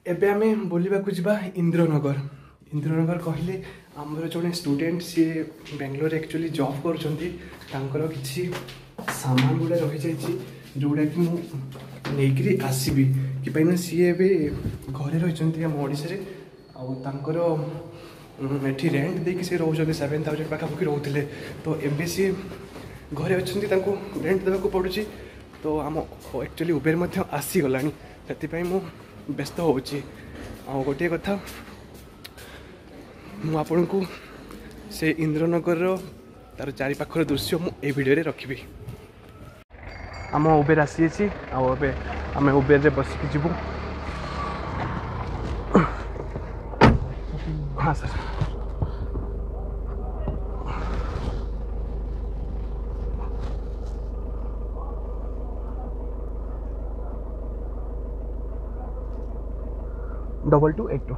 एबे आमे बुलिबाकू जिबा इंद्रनगर। इंद्रनगर कहले आमर जड़े स्टूडेंट सी बेंगलोर एक्चुअली जॉब कर किसी सामान गुड़ा रही जाइए जोड़ा कि मुझे आसबि कि सी घरे रही आम ओडिशा आठी रेंट देकी सी रोचे 7,000 पाखापाखि रोते तो एबे सी घरे अच्छा रेंट देवाक पड़ुची तो आम एक्चुअली उबेर आसीगला से मु व्यस्त हो गोटे कथा मुझे को से इंद्रनगर तार चारि पाखर दृश्य मुझे भिडियो रखी आम उबेर आसी आम उबेर बसिक जीवु। हाँ सर डबल 282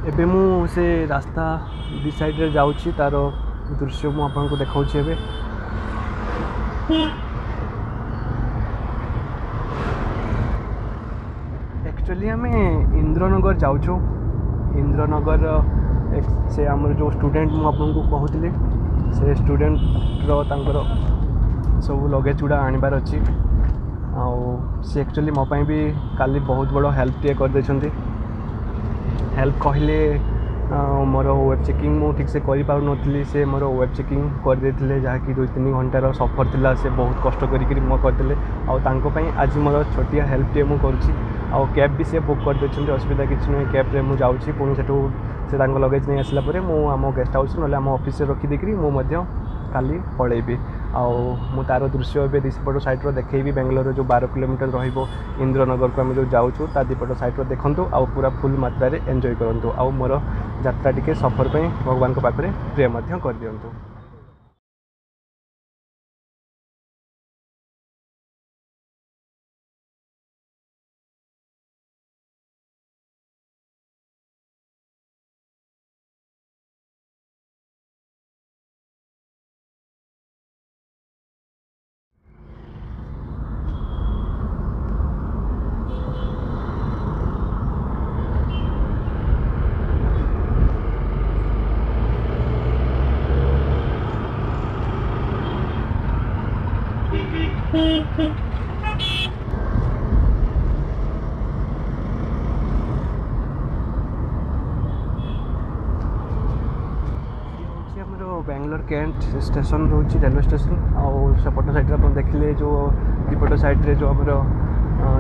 एबे मु से रास्ता दी साइड रे जाउची तार दृश्य मु आपन को देखाउची एबे। एक्चुअली आम इंद्रनगर जाऊँ। इंद्रनगर से आम जो स्टूडेंट मुझे कहते से स्टूडेंट रो सब लगेज गुड़ा आणबार अच्छी सी एक्चुअली मोपाई भी काली बहुत बड़ हेल्प टे कर हेल्प कहले मोर वेब चेकिंग मु ठीक से कर पार से मोर वेब चेकिंग करदे जहाँकि 2-3 घंटार सफर थिला से बहुत कष्ट करी मो करते आज मोर छोटिया हेल्प टे मुझे करुँच कैब भी से बुक कर देछन असुविधा किसी नहीं कैब रे मु जाउछी पुणी से लगेज नहीं आसला परे मु आम गेस्ट हाउस ना आम ऑफिस से रखी देकरी मु काली पलैबी मु तार दृश्य ए दिपट साइड देखी बेंगलोर जो 12 किलोमीटर रहिबो इंद्रनगर को आम जो जाऊँ ता दीपट साइड देखूँ आ पूरा फुल मात्रा रे एंजॉय करंतु आ मोर यात्रा टिके सफर पे भगवान को पाखरे प्रे मध्य कर दियंतु। बेंगलोर कैंट स्टेशन रोची रेलवे स्टेशन आउट साइड आप देखिले जो दीपट साइड रे जो आमर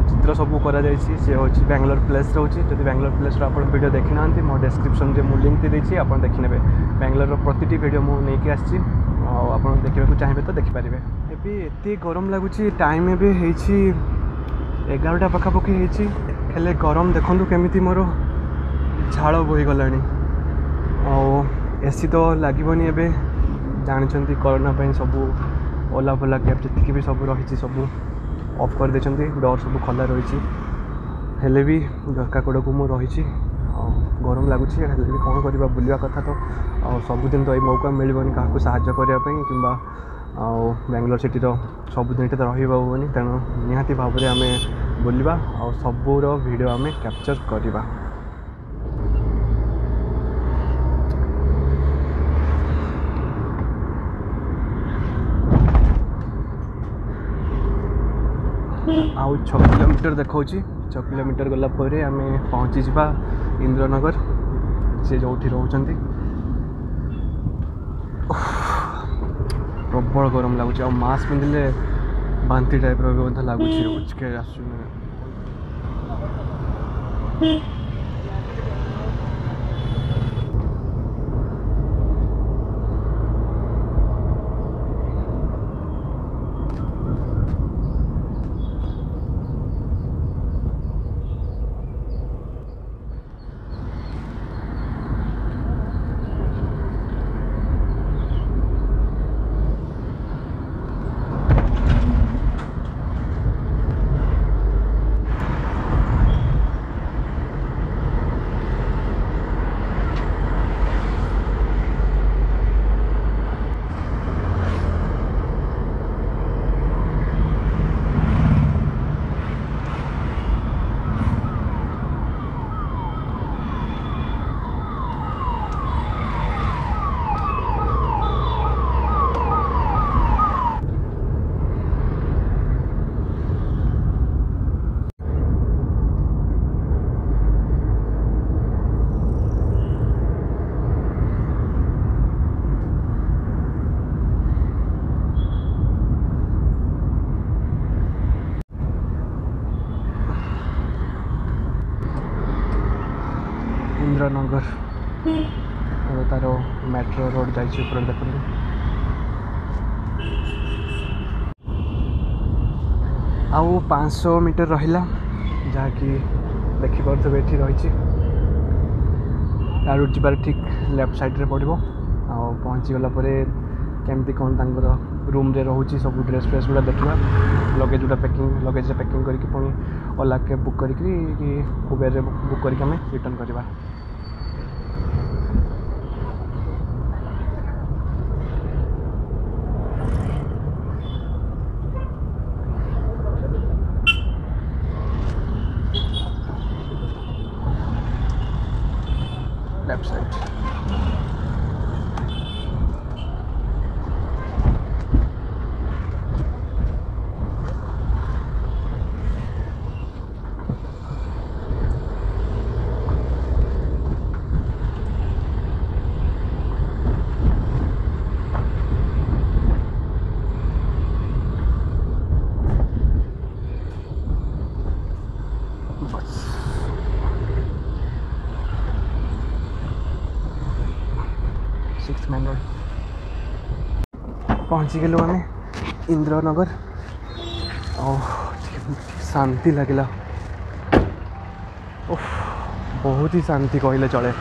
चित्र सब करा सी हूँ बेंगलोर प्लेस रोची जब बेंगलोर प्लेस आप वीडियो देखी ना मो डिस्क्रिप्शन में मुझे लिंक देती आप देखने बेंगलोर प्रति वीडियो मुझे नहीं आसी आप देखा चाहिए तो देखिपारे। एबे एत गरम लगुच टाइम एबे 11टा पाखापाखि हेले गरम देखु केमी मोर झाड़ बोहीगला एसी तो लगभग एबे जानते कोरोना सब ओला फोला कैब जी भी सब रही सब ऑफ कर देछंती डोर सब खोला रही हेले भी झरका कड़ को मुझे रही गरम लगुच कौन करवा बुलवा कथा तो सबुदिन तो ये मौका मिलबनी क्या साहाय्य करने कि बेंगलोर सिटी सबुदिन तो रही तेणु निहाती भाव में आम बुलवा आ सबूर वीडियो आम कैप्चर करवा। आउ 6 किलोमीटर देखा 6 किलोमीटर गला आम पहुँची जा इंद्रनगर से जो रोचंती प्रबल गरम लगुच मास्क पिंधिले बांती टाइप लगुच इंद्रनगर तार मेट्रो रोड जाइए ऊपर देखते आउ 500 मीटर रहा जहाँकि देखिपे ये रही यार जीवार ठीक लेफ्ट साइड रे पड़ो आ पहुँची गला केमती कौन तांकर रूम रे रोचे सब ड्रेस फ्रेस गुड़ा देखा लगेज गुड़ा पैकिंग लगेज पैकिंग करके पुणी ओला कैब बुक करके उबेर बुक करके आम रिटर्न करवा। लेफ्ट साइड पहुँची गलु आम इंद्रनगर शांति लगिला बहुत ही शांति कहले चले।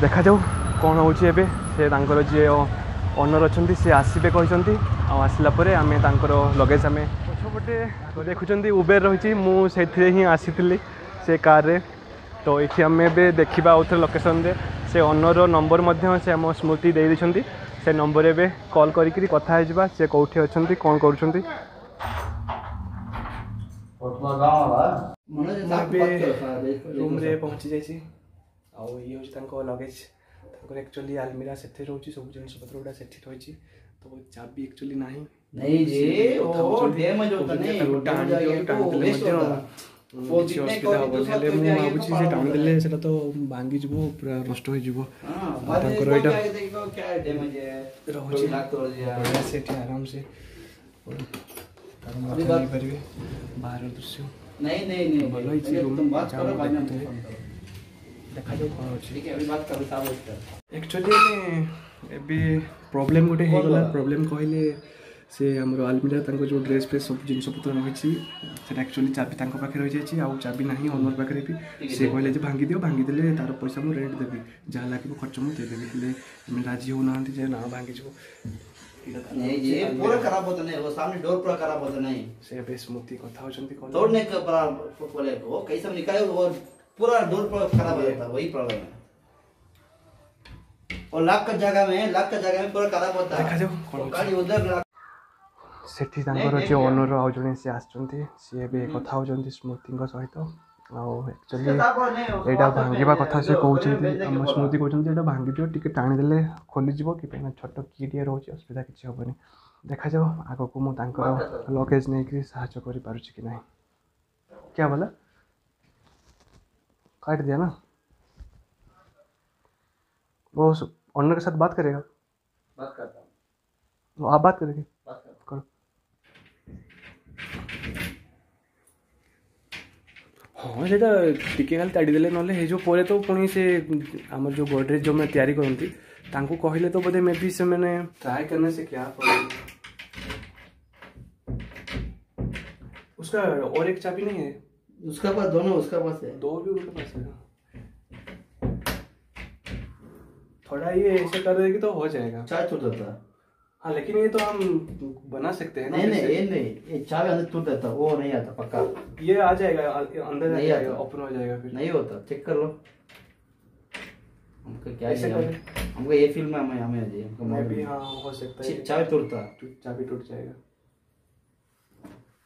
देखा जाऊ कौन हो जी जे ओनर अच्छा सी आसबे कहते आसला आम लगेज आम पछपटे देखुं उबेर रही मुझे ही आसी से कार रे तो ये आम देखा आउ थे लोकेशन रे से ओनर नंबर मध्य से आम स्मृति दे देछंती से नंबर एबे कॉल करिकरी कथा हेजबा से कोठी अछंती कोन करूछंती रूम रे पहुंची जाइछि आ ये होछि तांको लगेज तांको एक्चुअली अलमीरा सेथे रहउछि सब जिनिस पत्र उडा सेठी रहिछि तो चाबी एक्चुअली नहीं जे ओ डैमेज होता नहीं टाइम असुविधा हम भावुँ से टाणी देले तो भांगी जीव पूरा नष्ट हो आराम से बाहर दृश्य नहीं भल देखा जाऊ कौन एक्चुअली प्रॉब्लम गोटे होगला प्रॉब्लम कहले से आमर आलमीरा जो ड्रेस फ्रेस सब जिन पत्र रही एक्चुअली चाबी पाखे रही जाए आउ चाबी ना ओनर पाखे भी सी कहले भांगी दियो भांगी देले तार पैसा मुझे रेंट देवी जहाँ लगे खर्च मुझे देदेवी राजी होना ना भांगी पूरा खराब होता नहीं वो सामने डोर पूरा खराब होता नहीं से बे स्मृति कथा होचंती कौन तोड़ने का बोले वो कैसे निकाले वो पूरा डोर पूरा खराब हो जाता वही प्रॉब्लम है और लाख का जगह में पूरा खराब होता है देखा जाओ गाड़ी उधर सेठी तांकर जे ओनर आउ जने से आछंती से बे कथा होचंती स्मृति सहित एक्चुअली यहाँ भांगा कथा से कहते स्मृति कहते यहाँ भांगी दियो टिके टाणी देले खोलीज कि छोट किए रोचे असुविधा किसी हेनी देखा जाओ आग को मुझे लगेज नहीं साहय कर पार्छ कि नहीं क्या बोला काट दिया ना वो ओनर के साथ बात करेगा बात करता हूं आप बात करेंगे करो हाँ से टिके खाली ताड़ीदेले ना जो पर तो पुणी से आम जो गोडरेज जो मैं तैयारी करती कहले तो बोधे मे बी से मैंने ट्राई करने से क्या उसका और एक चाबी नहीं है उसका पास दोनों उसका पास है दो भी उसके पास है थोड़ा ये ऐसे कर देगी तो हो जाएगा चाय टूट जाता है हाँ लेकिन ये तो हम बना सकते हैं ना नहीं ये चाबी अंदर टूट जाता वो नहीं आता पक्का ये आ जाएगा अंदर नहीं आ जाएगा ओपन हो जाएगा फिर नहीं होता चेक कर लो हमको क्या हमको ये फील्ड में हमें आ जाए हमको मैं भी हाँ हो सकता है चाबी टूटता चाबी टूट जाएगा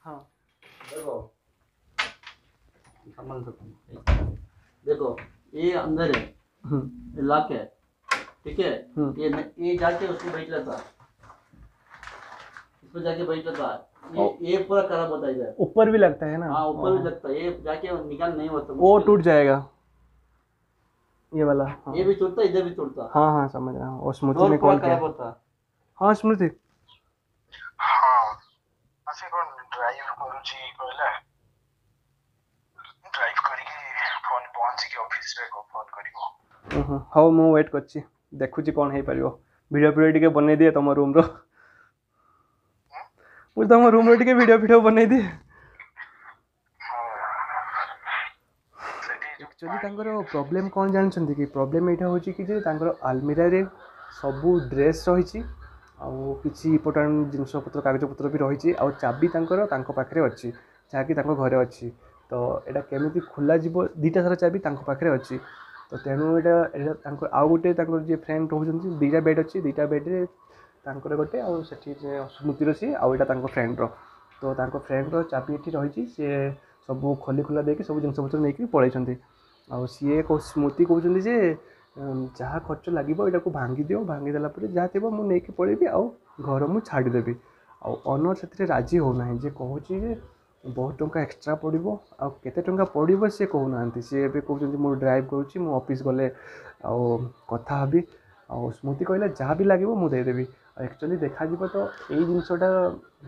हाँ देखो संभाल सकते देखो ये अंदर है लॉक है ठीक है ये जाके उसको बैठ लेता इसमें जाके बैठ लेता ये पूरा खराब होता है इधर ऊपर भी लगता है ना हाँ ऊपर भी लगता है ये जाके निकाल नहीं होता वो टूट जाएगा ये वाला हाँ। ये भी टूटता इधर भी टूटता हाँ हाँ समझ रहा हूँ और स्मृति ने कॉल किया हाँ स्मृति हाँ आसे कौन ड्राइव करूची कहला हाँ मु वेट कर देखुची कौन हो पार वीडियो वीडियो टे बन दिए तुम रूम रो मुझे तुम रूम रे वीडियो वीडियो बन दिए एक्चुअली प्रॉब्लम कौन जानते कि प्रॉब्लम यहाँ हूँ कि आलमीरा रे सबू ड्रेस रही किसी इम्पोर्टाट जिनपतर कागजपत्र भी रही चाबी पाखे अच्छी जहाँकि घरे अच्छी तो यहाँ केमी खोल दीटा सारा चाबी पाखे अच्छी तो तेणु यहाँ आउ गोटे जी फ्रेंड रोच दीटा बेड अच्छी दीटा बेड्रे गोटे आउ स्मृतिर सी आईटा फ्रेंड तो फ्रेंड चाबी ये रही सी सब खोली खोला देकी सब जिनपतर नहीं पलैं आउ सी स्मृति कहते जे जहाँ खर्च लगे यहाँ को भांगी दियो भांगी देला जहाँ थी मुझे पलैबी आउ घर मुझे छाड़देवी आउ ऑनर से राजी होना जे कहूँ बहुत टंका एक्सट्रा पड़ो आउ केते टंका पड़ो सी कहना सी ए कहते मुझे ड्राइव करुँची मु ऑफिस गले कथा हबी आउ स्मृति कहले जहाँ भी लगे मुझे देदेवी एक्चुअली देखा तो यही जिनसटा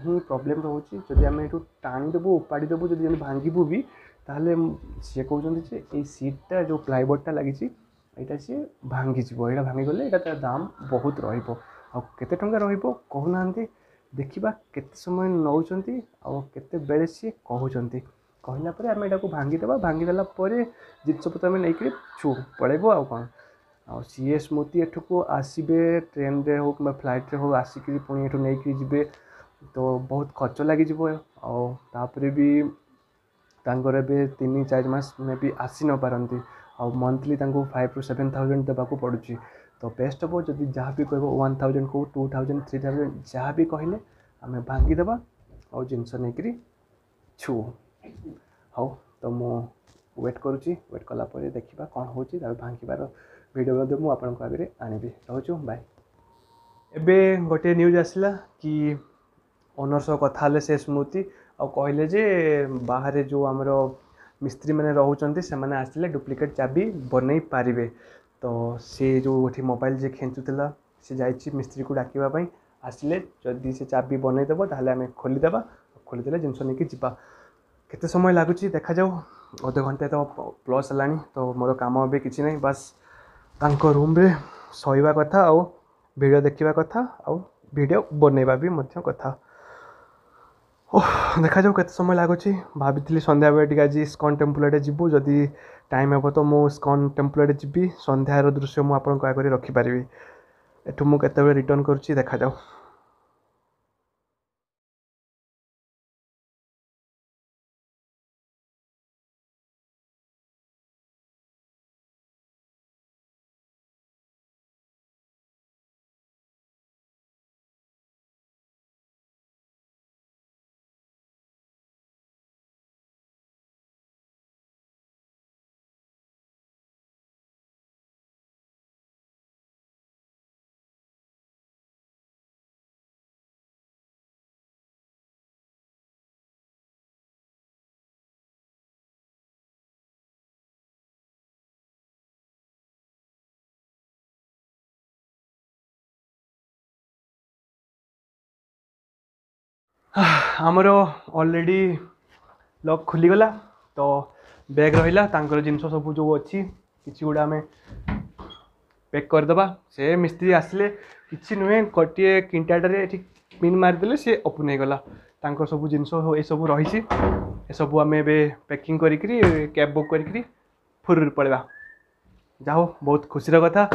ही प्रॉब्लम रोचे जदि आम यू टाणीदेबू उपाड़ीदेबू जब भांगू भी ताहले सी कहते ये सीटा जो प्लाईबोर्डटा लगी यहाँ सी भांगी यहाँ भांगीगले यहाँ दाम बहुत रेते टंका कहना देखा केते समय नौकरी केते बेले सी कहते कहला आम यहाँ भांगीदेवा भांगीदेला जिनपतर आम नहीं छु पलैब आउ कौन आ सी स्मृति एठू आसबे ट्रेन रे हो कि फ्लाइट रे हो आसिक पुणी एठू नहीं जी तो बहुत खर्च लगी आपर भी तांकर ए 3-4 मास में भी आसी न पारती आ मंथली 5,000 to 7,000 देवाक पड़ुची तो बेस्ट हम जब जहाँ भी कह 1,000 को 2,000 3,000 जहाँ भी कहले आम भांगीदेवा और जिनस नहीं छु हाँ तो मु वेट करुँची वेट कलापर देखा कौन हो भांगार वीडियो मुझे आगे आनबी रोचु बाय एबे गोटे न्यूज आसला कि ओनर सह कथा से स्मृति और कहले जे बाहर जो आमर मिस्त्री मैंने रोचंती से मैंने आसले डुप्लिकेट चाबी बनई पारे तो सी जो मोबाइल जे खेचुला सी जाइए मिस्त्री को डाकवाई आसले जदि से चाबी बनईदेव ताहले आम खोलीदेवा खोलीदे जिनस नहीं जावा केते समय लगुच देखा जाऊ अध घंटे तो प्लस है तो मोर काम भी किसी ना बस तांको रूम रे सोइबा कथा आउ वीडियो देखा कथा आउ वीडियो बनैबा भी मध्य कथा देखा जाऊ केते समय लगुच भाभी संध्या बेले आज स्कन टेम्पल आड़े जीवु जदि टाइम हे तो मु स्कन टेम्पल आड़े जी संध्यार दृश्य मुझे आपको आगे रखिपारि एठू मु केते रिटर्न करुँची देखा जाऊ आमर ऑलरेडी लॉक खुलीगला तो बैग रहा तांकर जिनस सब जो अच्छी किसी गुड़ा आम पैक करदे से मिस्त्री आसले किसी नुहे गोटे किंटाटे पिन मारिदेले सी ओपन हो गला तांकर सब जिनस ये सब रही ए सब आम पैकिंग करी कैब बुक करी फुर पड़ेगा जाओ बहुत खुशी कथा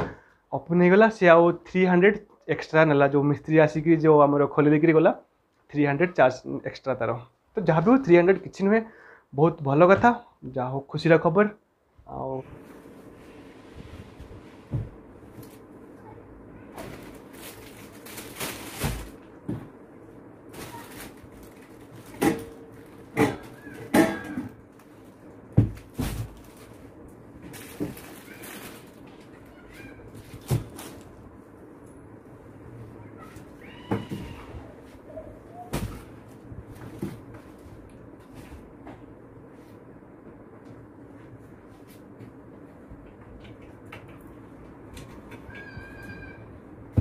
ओपन हो गला सी आउ 300 एक्सट्रा नाला जो मिस्त्री आसिक जो आम खोली देकर गला 300 चार्ज एक्सट्रा तार तो जहाँ भी हो 300 किसी नुहे बहुत भल कथा जहाँ हो खुशी खबर आ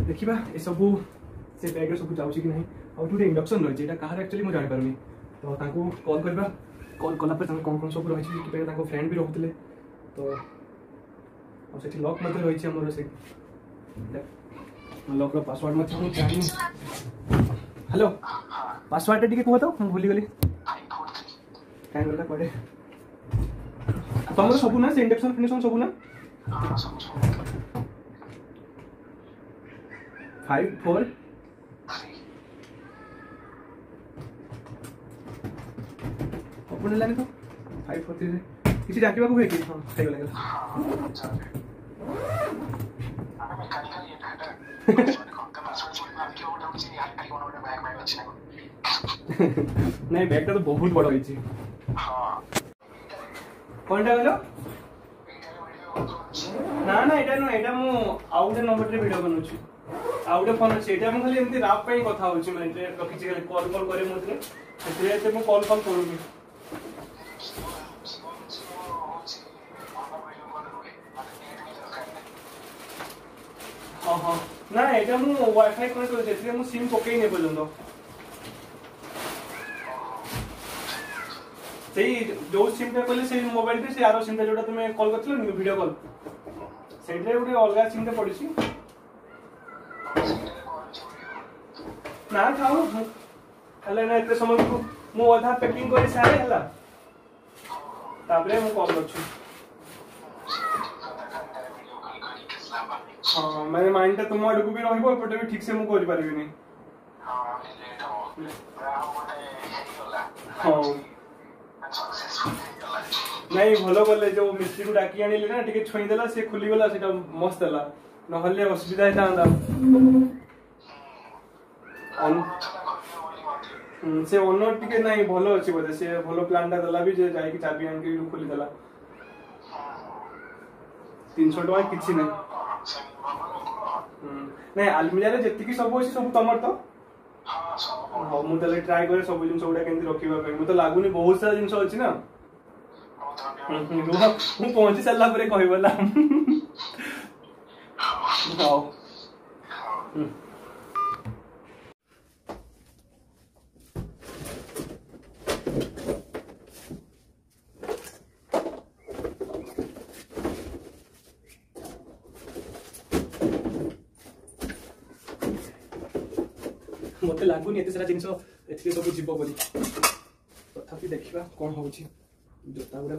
देखा ये सब से बैग सब जाऊँ कि ना और जो इंडक्शन रही है कहार एक्चुअली मुझे जापारे तो कॉल करवा कॉल कलापर कौन कौन सब रही फ्रेंड भी रोते तो से लॉक मत रही आमर से लॉक पासवर्ड मत मुझे जानी। हेलो पासवर्ड टी कह तो मुझे भूली गली कहीं गला पड़े तुम सब ना से इंडक्शन फिनिशन सब ना 5 4 अपन लानी तो 5 4 3 किसी डाकिबा को हुए कि हां सही लगेगा नहीं बैगटा तो बहुत बड़ होई छी कोनटा गलो ना ना एटा मु आउटे नंबर रे वीडियो बनउ छी आउटे फोन अछि एटा मु खाली एमती राप पई कथा होछि माने रखि छी खाली कॉल करे मुतले सेते मु कॉल करूनी हाँ ना एटा मु वाईफाई कनेक्ट कर देथि मु सिम पकई ने बोलंदो सेही जो सिम पे कहले से मोबाइल पे से आरो सिम पे जोटा तुमे कॉल करथिलो नि वीडियो कॉल सेटे गुटे अलगा सिम पे पडिसी ना खाओ हले ना एते समय को मु आधा पैकिंग करे सारे हला ताबरे मु कॉल करछु हाँ मैंने माइंड तुम आड़ को भी रहिबो एपटे भी ठीक से मु करि परिबिनी हां लेट हो हां नहीं भलो बोले जो मिस्त्री को डाकी आनिले ना टिके छोई देला से खुली गला सेटा मस्त हला न हल्ले असुविधा हेता से ओनर टिके नहीं भलो अछि बोले से भलो प्लान टा दला भी जे जाई कि चाबी आन के खुली देला 300 टका किछि नहीं नहीं अलमीरा रे जति की सब अछि सब तमर तो हां सब हां मु तले ट्राई करे सब जिन सबडा केंति रखिबा पे मु तो लागुनी बहुत सारा जिंस अछि ना मु पहुंची सल्ला परे कहइबला हां मत लगुनि एत सारा जिनस एथि सब जीव बोली तथापि देखिबा कोन होउछि जोता गुडा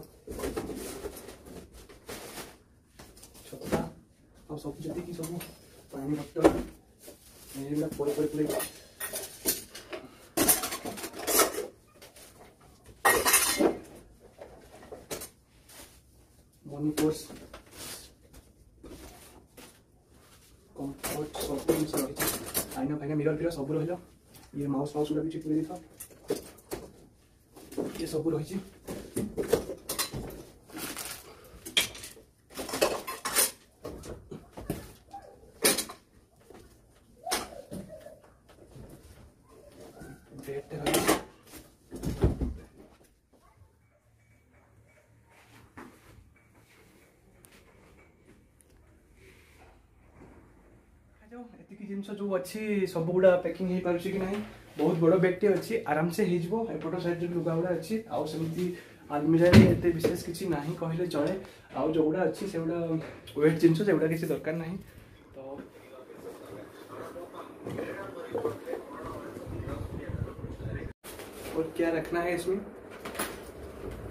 छता और सब जति की सब पानी बटल एला परे परे परे मनी पर्स कंफर्ट सब जिनस रही आईना फाइना मिरर फिर सब रहिलो ये माउस गुडा भी चिपके देथो ये सब रही एतिकी जिनस जो अच्छी सब गुड़ा पैकिंग हो पारे कि ना बहुत बड़ बैगटे अच्छी आराम से हो एपट साइड जो लुगा गुड़ा अच्छी आउ सेमती आलमीरा एत विशेष किसी ना कहले चले आउ जो गुड़ा अच्छी से गुड़ा वेट जिनस से गुड़ा किसी दरकार ना तो और क्या रखना है इसमें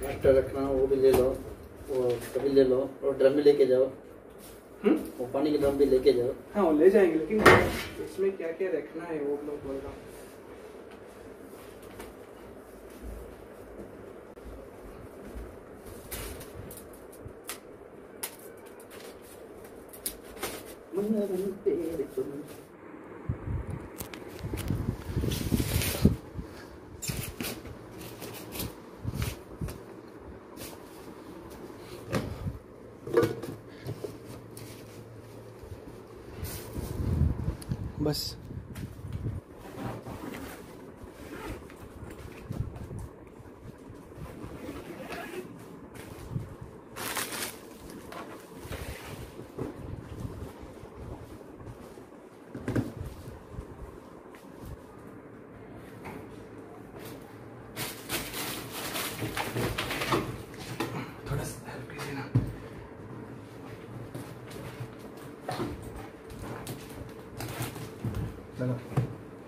वाटर रखना वो भी ले लो वो कभी ले लो और ड्रम भी लेके जाओ वो पानी के ड्रम भी लेके जाओ हाँ वो ले जाएंगे लेकिन इसमें क्या क्या रखना है वो लोग बोल रहा बस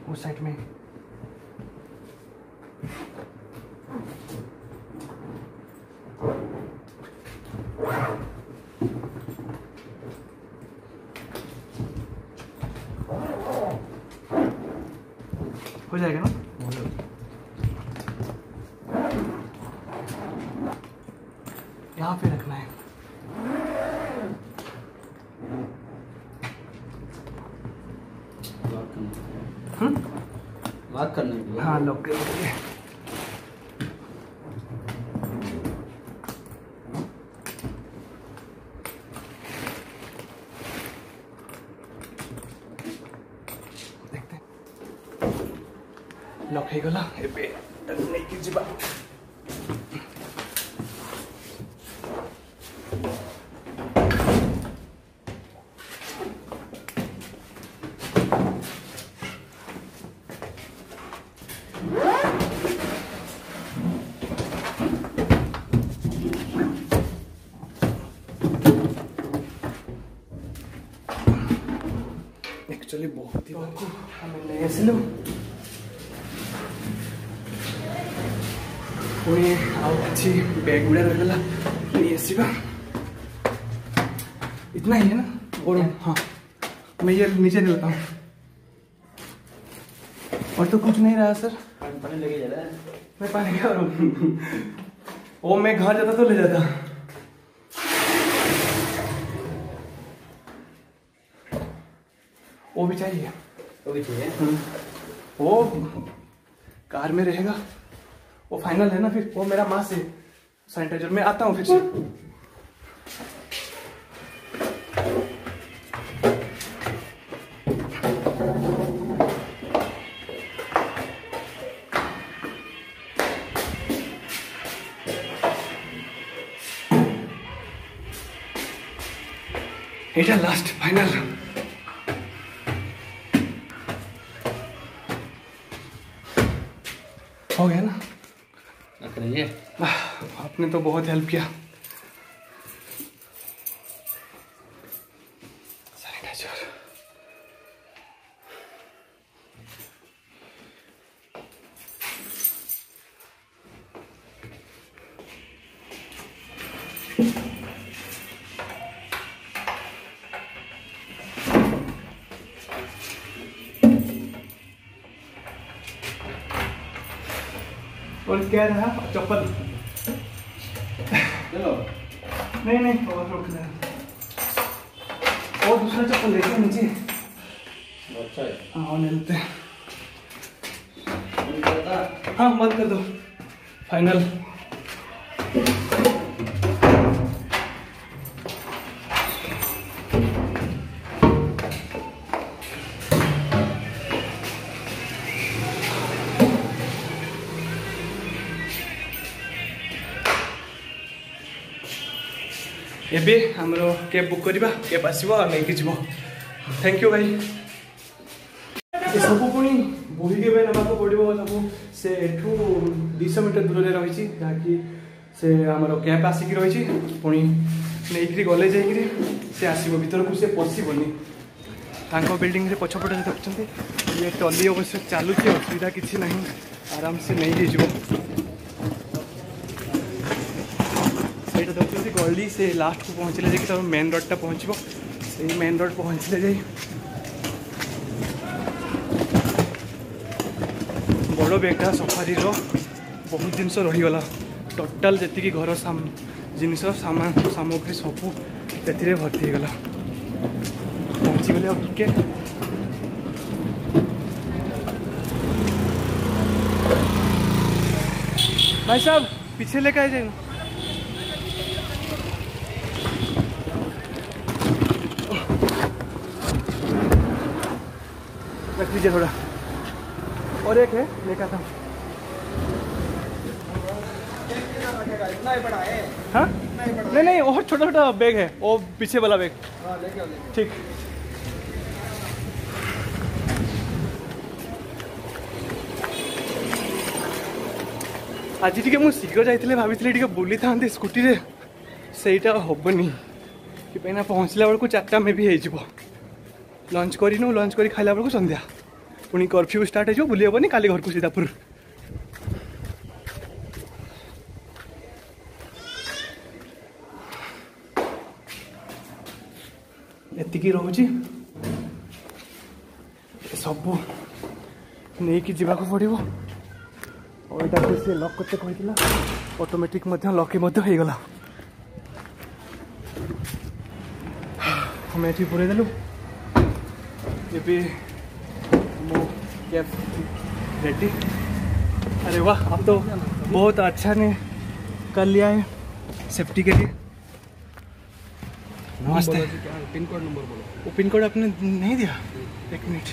उस साइड में। हो जाएगा ना? यहाँ पे रखना है। लॉक करने के लिए। हाँ लॉक कर दीजिए। देखते लॉक हो गला एबे नहीं कि जीवा। एक्चुअली बहुत ही हमें नहीं आसिलु पुणी आउ कि बैग गुड़ा रहीगला नहीं आसवा। इतना ही है ना और हाँ मैं ये नीचे ले लेता हूँ। और तो कुछ नहीं रहा सर। पानी लेके जा रहा है। मैं पानी क्या करूँ? वो मैं घर जाता तो ले जाता। वो भी चाहिए। वो भी चाहिए। वो कार में रहेगा, वो फाइनल है ना। फिर वो मेरा माँ से सैनिटाइजर में आता हूँ फिर से। एटा लास्ट फाइनल हो गया ना। करिए। आपने तो बहुत हेल्प किया। सैनिटाइजर और क्या रहा? चप्पल चलो। नहीं और रुक रहा। और दूसरा चप्पल लेके नीचे। अच्छा है। हाँ ले लेते हैं। बंद करता। हाँ बंद कर दो। फाइनल एबे हमरो कैब बुक करवा। कैब आसो नहीं जीव। थैंक यू भाई। सब पुणी बोही के नाक पड़ो सब से 200 मीटर दूर रही जहाँकि से आमर कैब आसिक रही पुणी नहीं गले जाकि से आसो भर को से पशबनी बिल्डिंग पछपटे देखते ये टली अवश्य चलुची असुविधा किसी ना आराम से नहीं जीव। ସେଇଟା ଦେଖୁଛନ୍ତି ଗଳି ସେ ଲାଷ୍ଟକୁ ପହଞ୍ଚିଲେ ଯାଇକି ତମ ମେନ୍ ରୋଡ଼ଟା ପହଞ୍ଚିବ। ସେଇ ମେନ୍ ରୋଡ଼ ପହଞ୍ଚିଲେ ଯାଇ ବଡ଼ ବ୍ୟାଗ୍ଟା ସଫାରିର ବହୁତ ଜିନିଷ ରହିଗଲା। ଟୋଟାଲ୍ ଯେତିକି ଘର ଜିନିଷ ସାମଗ୍ରୀ ସବୁ ଏଥିରେ ଭର୍ତ୍ତି ହେଇଗଲା। ପହଞ୍ଚିଗଲେ ଆଉ ଟିକେ भाई साहब पीछे लेकर आ जाए। रख दीजिए थोड़ा और एक है लेकर था। हाँ नहीं और छोटा छोटा बैग है वो पीछे वाला बैग। ठीक आज टी शीघ्र जाइए भाई बुली था स्कूटी रे सहीटा हेनी कि पहना पहुँचला बेलू 4टा मे भी हो लंच कर खाला बेलू संध्या पुणी कर्फ्यू स्टार्ट हो बुली हेनी काली घर को सीतापुर एतिकी रोचे सबू नहीं कि जावाक पड़ो और यहाँ सी लक करते कहला ऑटोमेटिक लक हो गला हमें ये पूरे देलु ये मो कैब रेडी। अरे वाह अब तो बहुत अच्छा ने कर लिया है सेफ्टी के लिए। नमस्ते। पिन कोड नंबर बोलो। वो पिन कोड आपने नहीं दिया? एक मिनट।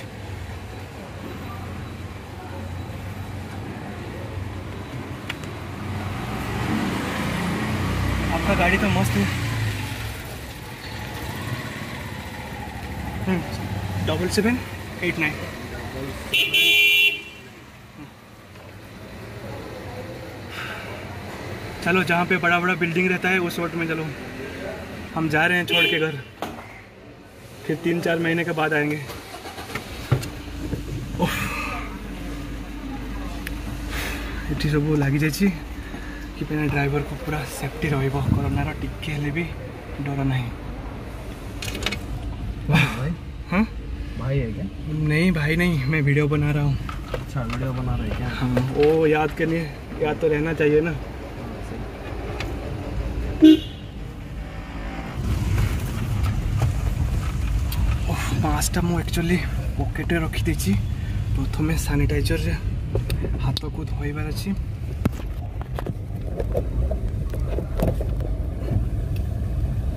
आपका गाड़ी तो मस्त है। 7789। चलो जहाँ पे बड़ा बड़ा बिल्डिंग रहता है उस रोड में चलो। हम जा रहे हैं छोड़ के घर, फिर 3-4 महीने के बाद आएंगे। ये सब लगी जाइए कि ड्राइवर को पूरा सेफ्टी रहिबो, कोरोना टिके हेले भी डर नहीं। हाँ भाई है क्या? नहीं भाई नहीं, मैं वीडियो बना रहा हूँ। अच्छा वीडियो बना रहे हैं क्या? हाँ वो याद करनी, याद तो रहना चाहिए ना। मास्कटा मु एक्चुअली पॉकेटे रखी देछि। प्रथमे सैनिटाइजर रे हाथ को धोइबार अछि।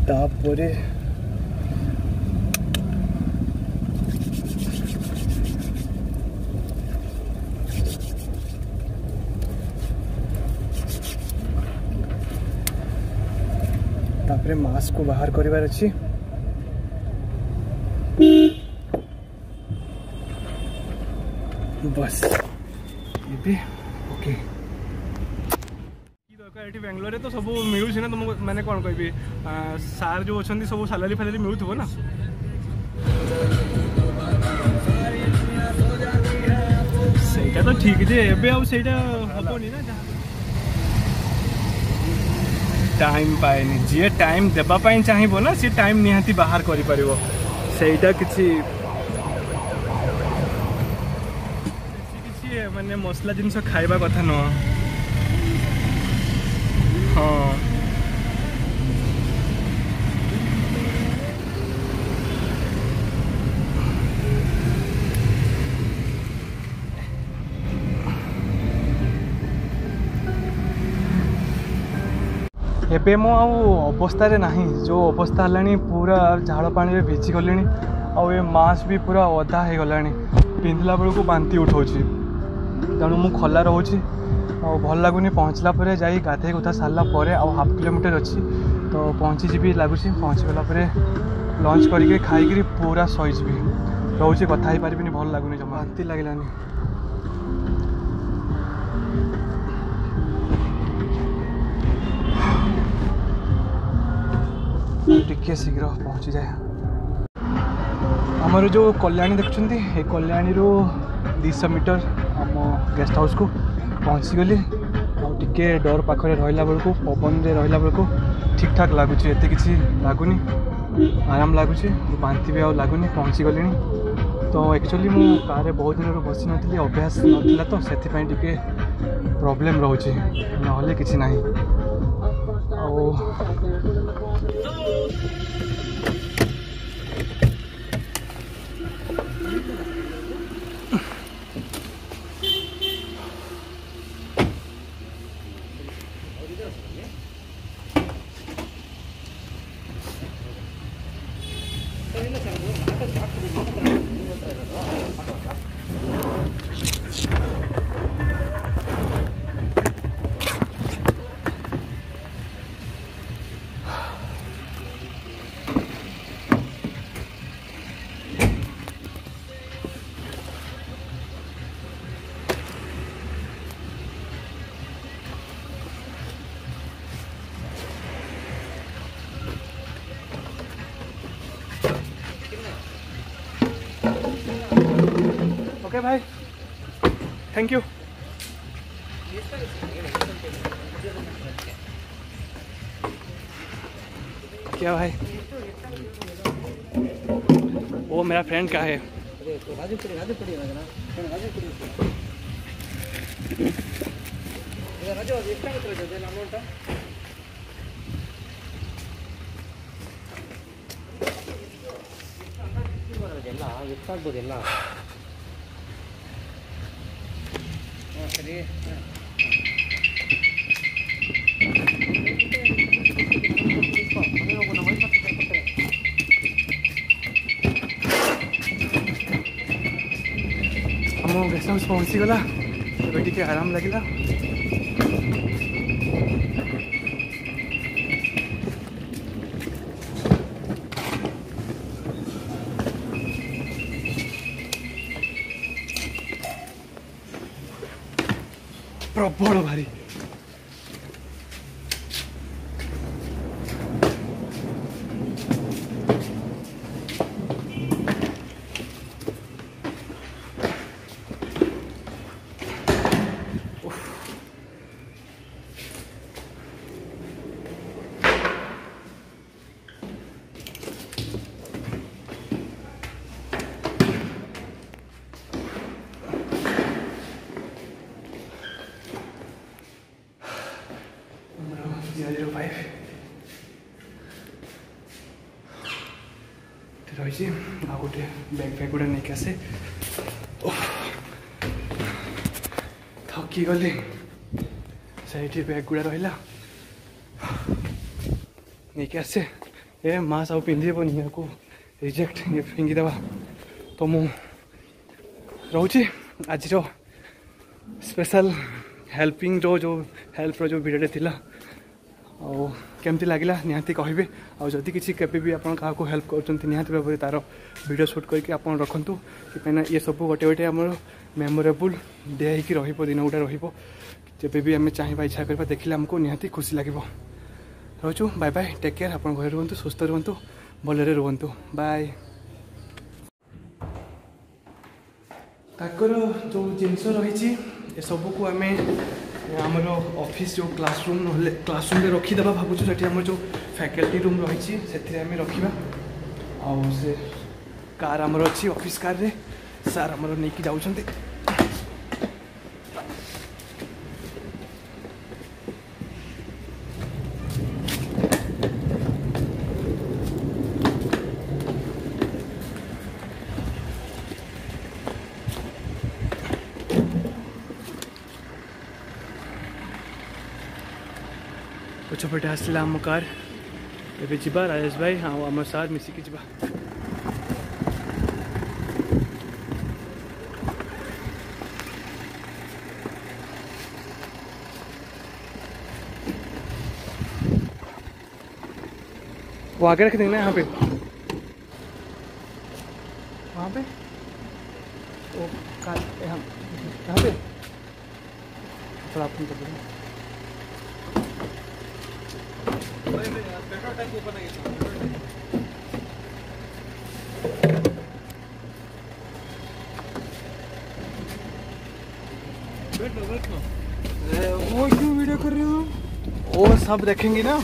तापरे तापरे मास्क को बाहर करिबार अछि। बस ये ओके। ये बेंगलोर तो सब मिलूँ ना तुमको, मैंने कौन कह सार जो अच्छा सब सालारी फालारी मिलूव ना। सेटा तो ठीक जे एबे आउ सेटा हबनी ना। टाइम पाएनि जी टाइम देवाई चाहिए ना सी टाइम निहाती बाहर कर सेटा किसी माने मसला जिनस खाइबा कथा न। हाँ एबे मो अवस्था नहीं, जो अवस्था है पूरा झाड़ पानी में भिजी गले आउ ये मास्क भी पूरा अधा हो गला, पिंधला बेलू बांती उठाऊँ। तेणु मु खला रोचे भल लगुनि। पहुँचला जाई गाधे गुधा सारा पर हाफ किलोमीटर अच्छी तो पहुँची जी लगुच। पहुँचीगला लंच करके खाई पूरा सईज भी रोचे, कथा ही पारिनी, भल लगुनि, जमा बांती लगलानी। टिके शीघ्र पहुँची जाए। आमर जो कल्याणी देखुं ये कल्याणी 200 मीटर आम गेस्ट हाउस को पहुँची गली। टिके डोर पाखे रहा बेलू पवन रे रहा बेलू ठीक ठाक लगुच, एत कि लगुनि, आराम लगुच, बांती भी लगुनि। पहुँची गली तो एक्चुअली मु कार बहुत दिन बसी नी, अभ्यास नाला तो से प्रॉब्लम रोचे, ना कि ना। ओके भाई, थैंक यू। क्या भाई, वो मेरा फ्रेंड का है। ಎಷ್ಟಾಗ್ಬೋದೆಲ್ಲ ಸರಿ हम गेस्ट हाउस पहुँचीगला, ଏବେ ଟିକେ ଆରାମ ଲାଗିଲା। प्रबल भारी रही आ गोटे बैग फैग गुड़ा नहीं आसे थकी गली से बैग गुड़ा रहा नहीं आसे ए मास आउ पिंधेबनी या रिजेक्ट ये फिंगिदेवा तो मु रोचे आज स्पेशल हेल्पिंग जो हेल्प जो वीडियो थिला केमती लगिला निहाती कहबे आदि किसी केबे भी आपन का हेल्प करचंती निहाती भाव तार वीडियो शूट करके आपन रखंतु कि पैना ये सब गोटे गोटे हमर मेमोरेबल डे ही रहिबो दिन गुटा रहिबो जेबे भी आमे चाहिबा इच्छा करबा देखिले हमको निहाती खुशी लागिबो। रहचु बाय बाय, टेक केयर, आपन घर रहंतु, सुस्थ रहंतु, भलरे रहंतु, बाय। ताकर जो जिनस रही ए सब को आमे आमर ऑफिस जो क्लासरूम ना क्लासरूम में रखीदे भावुँ से जो फैकल्टी रूम रही से रखा से कार आमर अच्छी ऑफिस कार रे सार आमर नहीं जाऊँच पछपटे आसला आम कार एवं जा राजेश भाई हाँ आम सार मिसिकी जा वो आगे रख देंगे ना यहाँ पे वहाँ पे वो कार यहाँ पे थोड़ा अपन कर देंगे। वो क्यों वीडियो कर रहे हो? वो सब देखेंगे ना।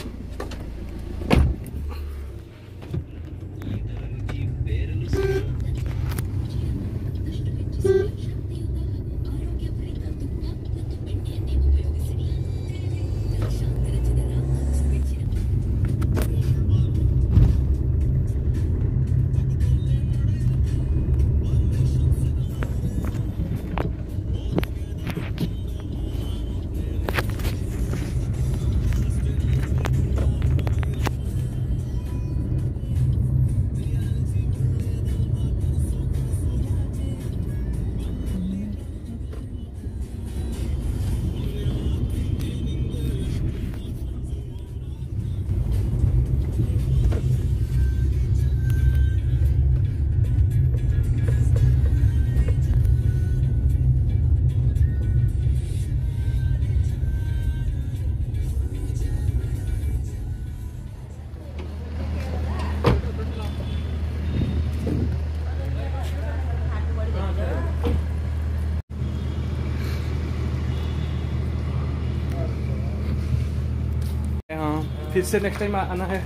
फिर से नेक्स्ट टाइम आना है।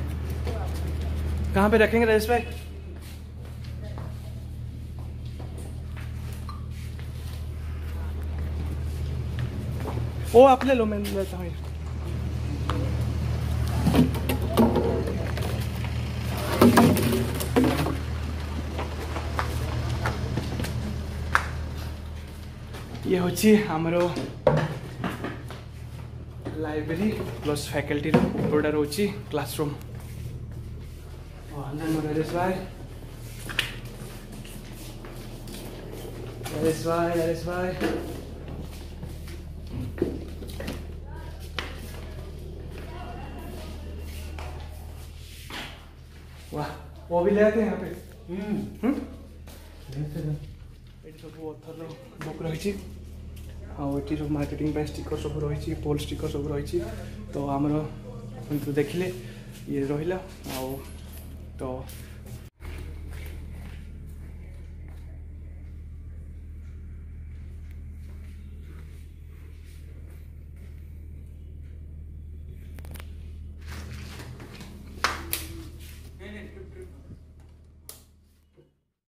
कहाँ पे रखेंगे राजेश भाई? ओ आप ले लो, मैं लेता हूँ। ये होची हमरो लाइब्रेरी प्लस फैकल्टी ऊपर रोची क्लासरूम। नरेश भाई, नरेश भाई, नरेश भाई, वाह, वो भी ले आते हैं यहाँ पे। ये सब ऑथर बुक रही आठ सब मार्केटिंग स्टिकर सब रही, पोल स्टिकर सब रही। तो आमर देखिले ये रहा तो